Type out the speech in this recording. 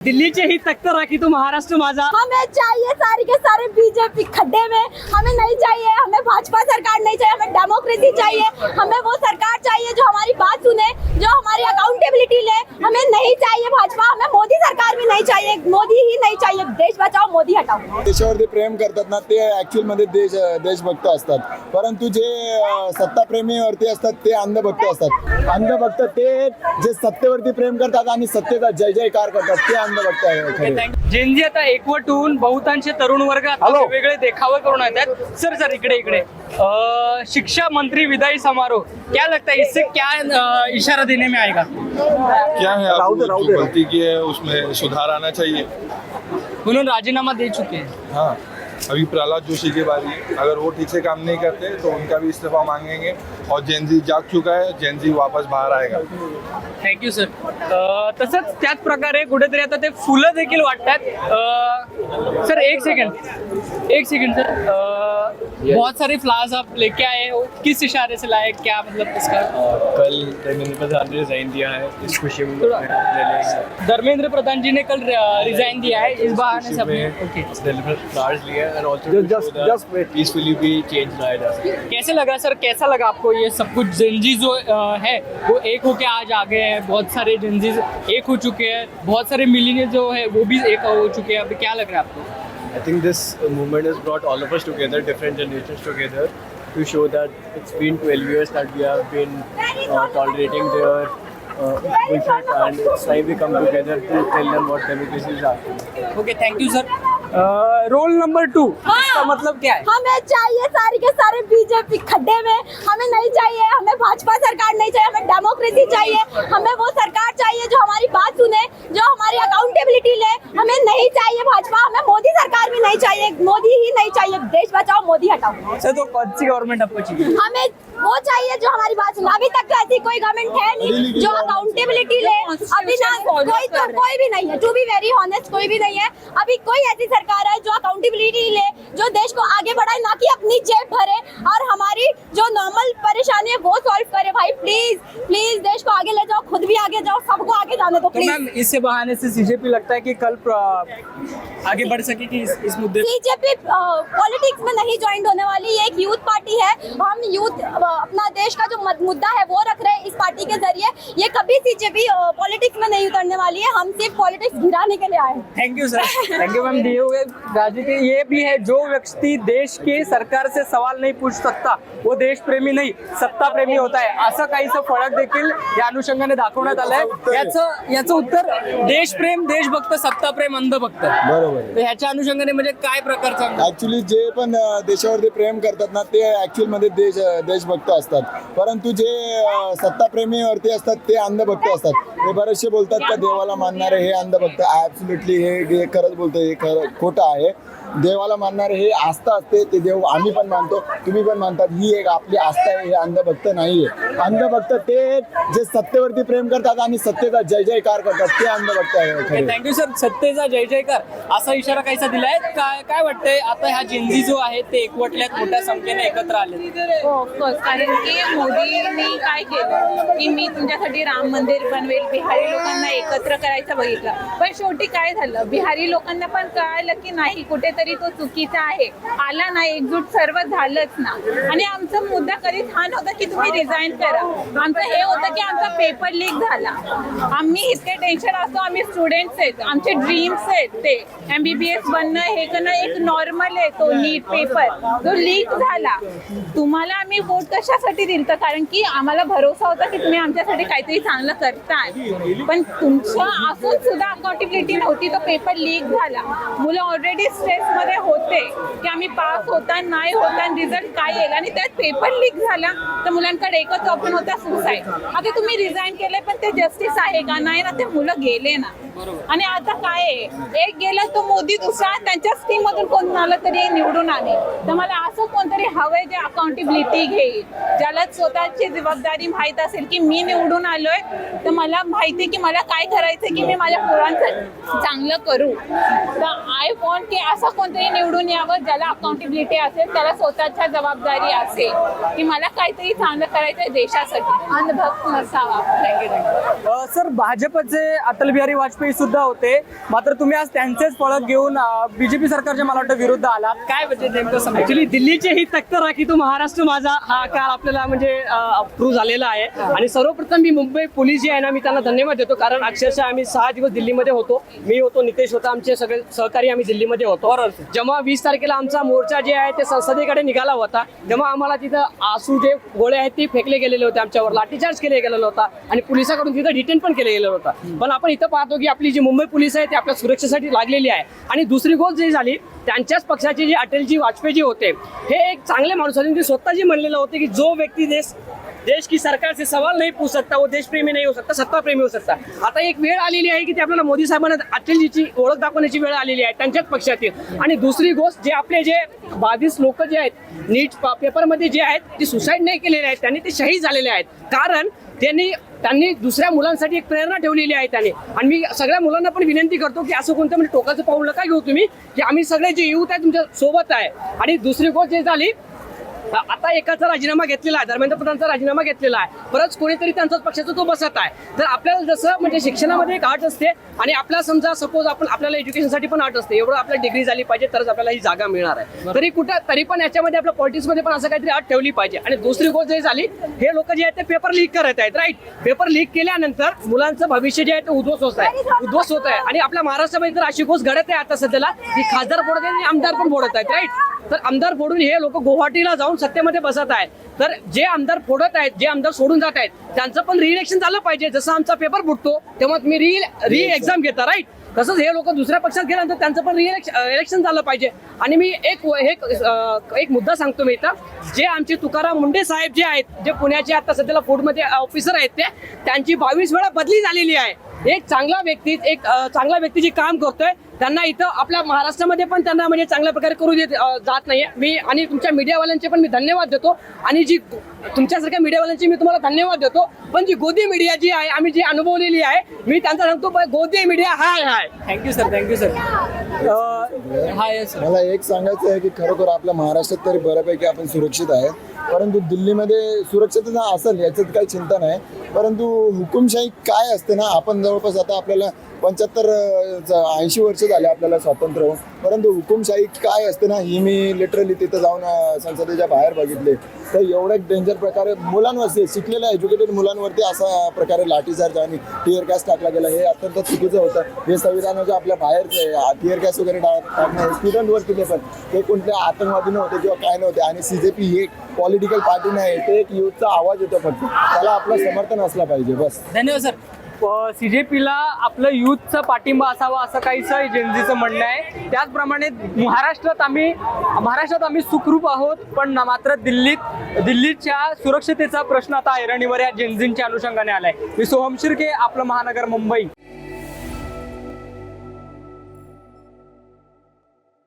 दिल्ली ही तख्त राखी तो महाराष्ट्र माझा। हमें चाहिए सारे के सारे बीजेपी खड्डे में, हमें नहीं चाहिए, हमें भाजपा सरकार नहीं चाहिए, हमें डेमोक्रेसी चाहिए, हमें वो सरकार चाहिए जो हमारी बात सुने, जो हमारी अकाउंटेबिलिटी ले। हमें नहीं चाहिए भाजपा, हमें मोदी सरकार भी नहीं चाहिए, मोदी ही नहीं चाहिए। देश बचाओ मोदी हटाओ। देशावरती प्रेम करतात ना ते ऍक्च्युअल मध्ये देशभक्त असतात, परंतु जे सत्ताप्रेमीवरती असतात ते अंधभक्त असतात। अंधभक्त ते जे सत्तेवरती प्रेम करतात आणि सत्तेचा जय जयकार करतात ते अंधभक्त आहे। जेनजी आता एकवट होऊन बहुतांश तरुण वर्ग आता वेगवेगळे देखावे करून येतात। सर इकडे शिक्षा मंत्री विदाई समारोह, क्या लगता है इससे क्या इशारा देने में आएगा? क्या है, आपको जो गलती की है उसमें सुधार आना चाहिए। उन्होंने राजीनामा दे चुके हैं। हाँ, अभी प्रहलाद जोशी की बारी है, अगर वो ठीक से काम नहीं करते तो उनका भी इस्तीफा मांगेंगे। और जेनजी जाग चुका है, जेनजी वापस बाहर आएगा। Thank you sir. तसंच त्याच प्रकारे कुठेतरी आता ते फुलं देखील वाटतात। सर एक सेकंड सर, बहुत सारे फ्लावर्स आप लेके आए हो, किस इशारे से लाए, क्या मतलब इसका? कल धर्मेंद्र प्रधान ने रिजाइन दिया है, इस खुशी में धर्मेंद्र प्रधान जी ने कल रिजाइन दिया है, इस बहाने से ओके फ्लावर्स लिए and also just peacefully भी चेंज लाया जा सकता है। कैसे लगा सर, कैसा लगा आपको ये सब कुछ? जेनजी जो है वो एक होके आज आ गए हैं, बहुत सारे जेनजीज एक हो चुके हैं, बहुत सारे मिलियनियर जो है वो भी एक हो चुके हैं। अभी क्या लग रहा है आपको? I think this movement has brought all of us together, different generations together, to show that it's been 12 years that we have been tolerating their bullshit, and it's time we come together to tell them what democracy is actually. Okay thank you sir. Roll number 2 इसका मतलब क्या है? हमें चाहिए सारे के सारे BJP खड्डे में, हमें नहीं चाहिए, हमें भाजपा सरकार नहीं चाहिए, हमें डेमोक्रेसी चाहिए, हमें वो सरकार चाहिए जो हमारी बात सुने, जो हमारी अकाउंटेबिलिटी ले। हमें नहीं चाहिए भाजपा, हमें मोदी सरकार भी नहीं चाहिए, मोदी ही नहीं चाहिए। देश बचाओ मोदी हटाओ। सर तो कौन सी गवर्नमेंट आपको चाहिए? हमें वो चाहिए जो हमारी बात सुने। अभी तक तो ऐसी कोई गवर्नमेंट है नहीं जो अकाउंटेबिलिटी ले। अभी ना कोई भी नहीं है, टू बी वेरी ऑनेस्ट, कोई भी नहीं है। अभी कोई ऐसी सरकार है जो अकाउंटेबिलिटी ले, जो देश को आगे बढ़ाए, ना कि अपनी जेब भरे और हमारी जो नॉर्मल परेशानी है वो सॉल्व करे। भाई प्लीज देश को आगे ले जाओ, खुद भी आगे जाओ, सबको आगे जाने दो तो प्लीज। मैम इस बहाने से सीजेपी लगता है कि कल आगे बढ़ सकेगी इस मुद्दे? बीजेपी पॉलिटिक्स में नहीं ज्वाइन होने वाली, ये एक यूथ पार्टी है। हम यूथ अपना देश का जो मुद्दा है वो रख रहे हैं इस पार्टी के जरिए। ये कभी सीजेपी पॉलिटिक्स में नहीं उतरने वाली है। हम सिर्फ पॉलिटिक्स गिराने के लिए आए हैं। Thank you sir, thank you ma'am. दिए हुए राजनीति ये भी है, जो व्यक्ति देश के सरकार से सवाल नहीं पूछ सकता वो देश प्रेमी नाही, सत्ता प्रेमी होता है, असं काहीसं फळक देखील या अनुषंगाने दाखवण्यात आलंय। याचं उत्तर देशप्रेम, देशभक्त, सत्ताप्रेम, अंधभक्त। बरोबर। तर ह्याच्या अनुषंगाने म्हणजे काय प्रकारचं? ऍक्च्युली जे पण देशावरती प्रेम करतात ना ते ऍक्च्युअल मध्ये देशभक्त असतात, परंतु जे सत्ताप्रेमीवरती असतात ते अंधभक्त असतात। हे बरेचसे बोलतात का देवाला मानणारे हे अंधभक्त, ऍब्सोल्युटली हे खरंच बोलतो, हे खरं खोटं आहे। देवाला मानणारे हे आस्था असते, ते देव आम्ही पण मानतो, तुम्ही पण मानतात, ही एक आपली आस्था आहे, हे अंधभक्त नाहीये। अंधभक्त ते जे सत्तेवरती प्रेम करतात आणि सत्तेचा जय जयकार करतात ते अंधभक्त आहे। Thank you sir. सत्तेचा जय जयकार असा इशारा काहीसा दिलाय। काय वाटतंय आता ह्या जेनजी जो आहे ते एकवटल्यात, मोठ्या संख्येने एकत्र आले? ऑफकोर्स, कारण की मोदींनी काय केलं की मी तुमच्यासाठी राम मंदिर बनवेल, बिहारी लोकांना एकत्र करायचं बघितलं, पण शेवटी काय झालं, बिहारी लोकांना पण कळालं की नाही कुठेतरी तो चुकीचा आहे, आला ना एकजूट सर्व झालंच ना। आणि आमचा मुद्दा कधीच हा नव्हता की तुम्ही रिझाईन करा, आमचं हे होतं की आमचा पेपर लीक झाला, आम्ही इतके टेन्शन असतो, आम्ही स्टुडंट्स आहेत, आमचे ड्रीम्स आहेत, ते MBBS बनणं हे करणं एक नॉर्मल आहे, तो नीट पेपर जो लीक झाला। तुम्हाला आम्ही वोट कशासाठी दिलं? कारण की आम्हाला भरोसा होता की तुम्ही आमच्यासाठी काहीतरी चांगलं करताय, पण तुमच्या असून सुद्धा अकाउंटेबिलिटी नव्हती, तो पेपर लीक झाला, मुलं ऑलरेडी स्ट्रेस मध्ये होते की आम्ही पास होता नाही होता, रिझल्ट काय येईल, आणि त्यात पेपर लीक झाला तर मुलांकडे एकच ऑप्शन होता सुसाईड। आता तुम्ही रिझाईन केले, पण ते जस्टिस आहे का? नाही ना, ते मुलं गेले ना। आणि आता काय आहे, एक गेला तो मोदी, दुसरा त्यांच्या वस्तीमधून कोण आलं तरी निवडून आणे. तर मला असं कोणतरी हवंय जे अकाउंटेबिलिटी घेईल, ज्याला स्वतःची जबाबदारी माहित असेल की मी निवडून आलोय तर मला माहिती की मला काय करायचं की मी माझ्या पोरांचं चांगलं करू. तर आय वॉन्ट की असं कोणतरी निवडून यावं ज्याला अकाउंटेबिलिटी असेल, त्याला स्वतःच्या जबाबदारी असेल की मला काहीतरी चांगलं करायचं देशासाठी. अंधभक्त नसावा. सर, भाजपचे अटल बिहारी वाजपेयी सुद्धा होते, मात्र तुम्ही आज त्यांचेच फलक घेऊन बीजेपी सरकारच्या मला वाटतं विरुद्ध आलात. काय म्हणजे नेमकं समजा? ऍक्च्युली दिल्लीचे ही तख्त राखी तो महाराष्ट्र माझा हा काळ आपल्याला म्हणजे अप्रूव्ह झालेला आहे. आणि सर्वप्रथम मी मुंबई पोलीस जे आहे ना, मी त्यांना धन्यवाद देतो, कारण अक्षरशः आम्ही 6 दिवस दिल्लीमध्ये होतो. मी होतो, नितेश होता, आमचे सगळे सहकारी आम्ही दिल्लीमध्ये होतो. जेव्हा 20 तारखेला आमचा मोर्चा जे आहे ते संसदेकडे निघाला होता, तेव्हा आम्हाला तिथं आसू जे गोळे आहेत ते फेकले गेलेले होते, आमच्यावर लाठीचार्ज केले गेलेला होता आणि पोलिसांकडून तिथं डिटेन पण केले गेलेलं होतं. पण आपण इथं पाहतो की आपली जी मुंबई पोलीस आहे ती आपल्या सुरक्षेसाठी लागलेली आहे. आणि दुसरी गोष्ट जी झाली, त्यांच्याच पक्षाचे जे अटलजी वाजपेयी होते, हे एक चांगले माणूस होते. ते स्वतः जी म्हणलेलं होते की जो व्यक्ती देश की सरकार से सवाल नहीं पूछ सकता वो देशप्रेमी नहीं हो सकता, सत्ता प्रेमी हो सकता. आता एक वेळ आलेली आहे की ते आपल्याला मोदी साहेबांना अटलजीची ओळख दाखवण्याची वेळ आलेली आहे त्यांच्याच पक्षातील. आणि दुसरी गोष्ट, जे आपले जे 22 लोक जे आहेत नीट पेपरमध्ये जे आहेत ते सुसाईड नाही केलेले आहेत, त्यांनी ते शहीद झालेले आहेत. कारण त्यांनी दुसऱ्या मुलांसाठी एक प्रेरणा ठेवलेली आहे त्यांनी. आणि मी सगळ्या मुलांना पण विनंती करतो की असं कोणतं म्हणजे टोकाचं पाऊल नका घेऊ तुम्ही, की आम्ही सगळे जे युथ आहे तुमच्या सोबत आहे. आणि दुसरी गोष्ट जे झाली, आता एकाचा राजीनामा घेतलेला आहे, धर्मेंद्र प्रधानचा राजीनामा घेतलेला आहे, परत कोणीतरी त्यांचाच पक्षाचा तो बसत आहे. तर आपल्याला जसं म्हणजे शिक्षणामध्ये एक आट असते आणि आपल्याला समजा सपोज आपल्याला एज्युकेशनसाठी पण आट असते, एवढं आपल्याला डिग्री झाली पाहिजे तरच आपल्याला ही जागा मिळणार आहे. तरी पण याच्यामध्ये आपल्या पॉलिटिक्समध्ये पण असं काहीतरी आट ठेवली पाहिजे. आणि दुसरी गोष्ट जी झाली, हे लोक जे आहेत ते पेपर लीक करत आहेत, राईट. पेपर लीक केल्यानंतर मुलांचं भविष्य जे आहे ते उद्ध्वस्त होत आहे. आणि आपल्या महाराष्ट्रामध्ये तर अशी गोष्ट घडत आहे आता सध्याला की खासदार फोडत आहेत आणि आमदार पण फोडत आहेत, राईट. तर आमदार फोडून हे लोक गुवाहाटीला जाऊन सत्तेमध्ये बसत आहेत. तर जे आमदार फोडत आहेत, जे आमदार सोडून जात आहेत, त्यांचं पण रिइलेक्शन झालं पाहिजे. जसं आमचा पेपर फुटतो तेव्हा तुम्ही री एक्झाम घेता, राईट. तसंच हे लोक दुसऱ्या पक्षात गेल्यानंतर त्यांचं पण इलेक्शन झालं पाहिजे. आणि मी एक मुद्दा सांगतो मी इथं, जे आमचे तुकाराम मुंडे साहेब जे आहेत, जे पुण्याचे आता सध्याला फूडमध्ये ऑफिसर आहेत, त्यांची 22 वेळा बदली झालेली आहे. एक चांगला व्यक्ती जे काम करतोय त्यांना इथं आपल्या महाराष्ट्रामध्ये पण त्यांना म्हणजे चांगल्या प्रकारे करू जात नाहीये. मी आणि तुमच्या मीडियावाल्यांचे पण मी धन्यवाद देतो. आणि जी तुमच्यासारख्या मीडियावाल्यांची मी तुम्हाला धन्यवाद देतो. पण जी गोदी मीडिया जी आहे, आम्ही जी अनुभवलेली आहे, मी त्यांचा सांगतो गोदी मीडिया हाय. Thank you sir. Hi sir. मला एक सांगायचं आहे की खरोखर आपल्या महाराष्ट्रात तरी बऱ्यापैकी आपण सुरक्षित आहे, परंतु दिल्लीमध्ये सुरक्षितता असेल याच्यात काही चिंता नाही. परंतु हुकुमशाही काय असते ना, आपण जवळपास आता आपल्याला 75-80 वर्ष झाले आपल्याला स्वातंत्र्य होऊन, परंतु हुकुमशाही काय असते ना ही मी लिटरली तिथं जाऊन संसदेच्या बाहेर बघितले. तर एवढ्या डेंजर प्रकारे मुलांवरती, शिकलेल्या एज्युकेटेड मुलांवरती असा प्रकारे लाठीचार्ज आणि टीअर गॅस टाकला गेला, हे अत्यंत चुकीचं होतं. हे संविधानाच्या आपल्या बाहेरचं आहे. टीअर गॅस वगैरे टाकणं स्टुडंटवरती ते पण ते कोणत्या आतंकवादी नव्हते किंवा काय नव्हते. आणि CJP ही एक पॉलिटिकल पार्टी नाही, ते एक युथचा आवाज येतो फक्त, त्याला आपलं समर्थन असलं पाहिजे. बस. धन्यवाद सर. CJPला आपलं युथचा पाठिंबा असावा असं काहीसं जेनझीचं म्हणणं आहे. त्याचप्रमाणे महाराष्ट्रात आम्ही सुखरूप आहोत, पण मात्र दिल्लीच्या सुरक्षतेचा प्रश्न आता ऐरणीवर या जेनझींच्या अनुषंगाने आलाय. मी सोहम शिर्के, आपलं महानगर मुंबई.